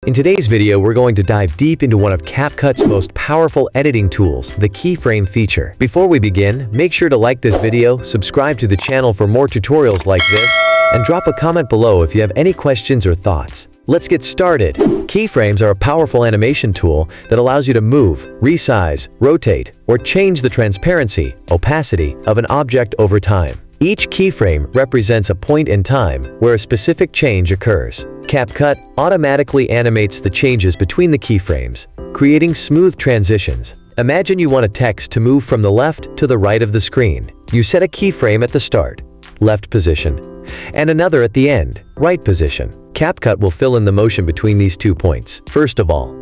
In today's video, we're going to dive deep into one of CapCut's most powerful editing tools, the Keyframe feature. Before we begin, make sure to like this video, subscribe to the channel for more tutorials like this, and drop a comment below if you have any questions or thoughts. Let's get started. Keyframes are a powerful animation tool that allows you to move, resize, rotate, or change the transparency, opacity of an object over time. Each keyframe represents a point in time where a specific change occurs. CapCut automatically animates the changes between the keyframes, creating smooth transitions. Imagine you want a text to move from the left to the right of the screen. You set a keyframe at the start, left position, and another at the end, right position. CapCut will fill in the motion between these 2 points. First of all,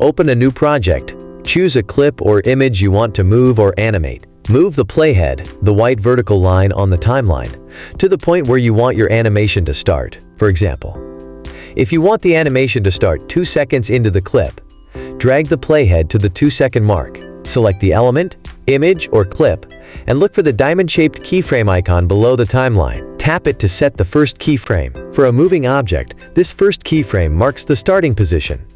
open a new project. Choose a clip or image you want to move or animate. Move the playhead, the white vertical line on the timeline, to the point where you want your animation to start. For example, if you want the animation to start 2 seconds into the clip, drag the playhead to the 2-second mark. Select the element, image, or clip, and look for the diamond-shaped keyframe icon below the timeline. Tap it to set the first keyframe. For a moving object, this first keyframe marks the starting position.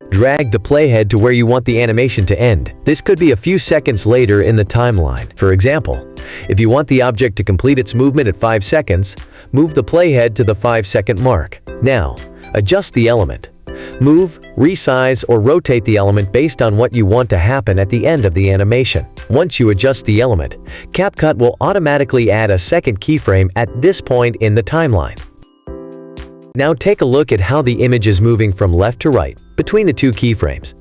Drag the playhead to where you want the animation to end. This could be a few seconds later in the timeline. For example, if you want the object to complete its movement at 5 seconds, move the playhead to the 5-second mark. Now, adjust the element. Move, resize, or rotate the element based on what you want to happen at the end of the animation. Once you adjust the element, CapCut will automatically add a second keyframe at this point in the timeline. Now take a look at how the image is moving from left to right between the 2 keyframes.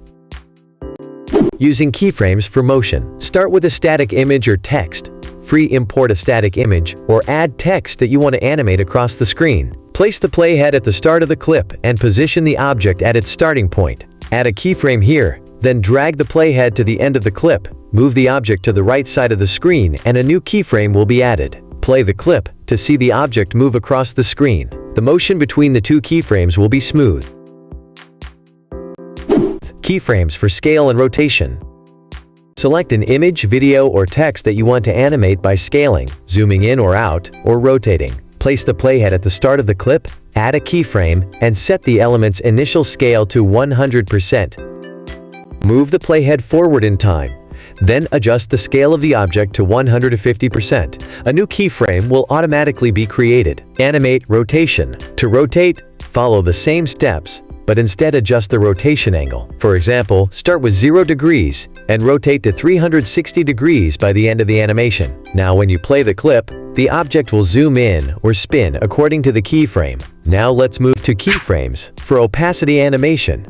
Using keyframes for motion, start with a static image or text. Import a static image or add text that you want to animate across the screen. Place the playhead at the start of the clip and position the object at its starting point. Add a keyframe here, then drag the playhead to the end of the clip. Move the object to the right side of the screen and a new keyframe will be added. Play the clip to see the object move across the screen. The motion between the 2 keyframes will be smooth. Keyframes for scale and rotation. Select an image, video, or text that you want to animate by scaling, zooming in or out, or rotating. Place the playhead at the start of the clip, add a keyframe, and set the element's initial scale to 100%. Move the playhead forward in time. Then adjust the scale of the object to 150%. A new keyframe will automatically be created. Animate rotation. To rotate, follow the same steps, but instead adjust the rotation angle. For example, start with 0 degrees and rotate to 360 degrees by the end of the animation. Now when you play the clip, the object will zoom in or spin according to the keyframe. Now let's move to keyframes. For opacity animation,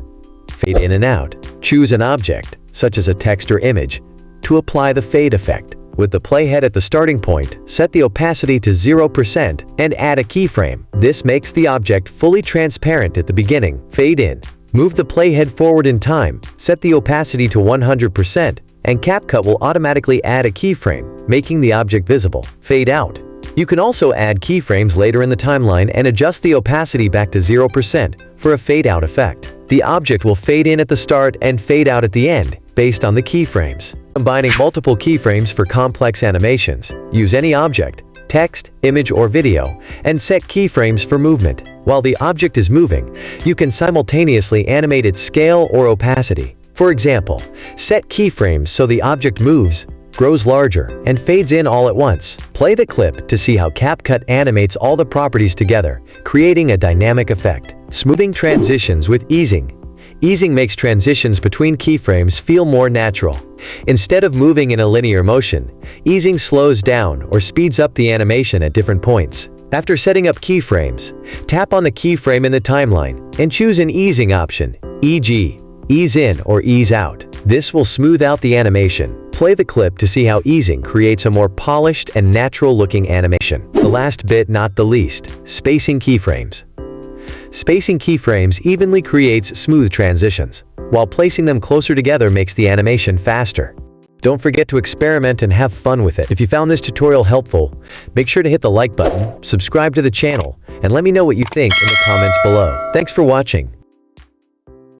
fade in and out. Choose an object, such as a text or image, to apply the fade effect. With the playhead at the starting point, set the opacity to 0% and add a keyframe. This makes the object fully transparent at the beginning. Fade in. Move the playhead forward in time, set the opacity to 100%, and CapCut will automatically add a keyframe, making the object visible. Fade out. You can also add keyframes later in the timeline and adjust the opacity back to 0% for a fade-out effect. The object will fade in at the start and fade out at the end, based on the keyframes. Combining multiple keyframes for complex animations, use any object, text, image, or video, and set keyframes for movement. While the object is moving, you can simultaneously animate its scale or opacity. For example, set keyframes so the object moves, grows larger, and fades in all at once. Play the clip to see how CapCut animates all the properties together, creating a dynamic effect. Smoothing transitions with easing. Easing makes transitions between keyframes feel more natural. Instead of moving in a linear motion, easing slows down or speeds up the animation at different points. After setting up keyframes, tap on the keyframe in the timeline and choose an easing option, e.g., ease in or ease out. This will smooth out the animation. Play the clip to see how easing creates a more polished and natural-looking animation. The last bit, not the least, spacing keyframes. Spacing keyframes evenly creates smooth transitions, while placing them closer together makes the animation faster. Don't forget to experiment and have fun with it. If you found this tutorial helpful, make sure to hit the like button, subscribe to the channel, and let me know what you think in the comments below. Thanks for watching.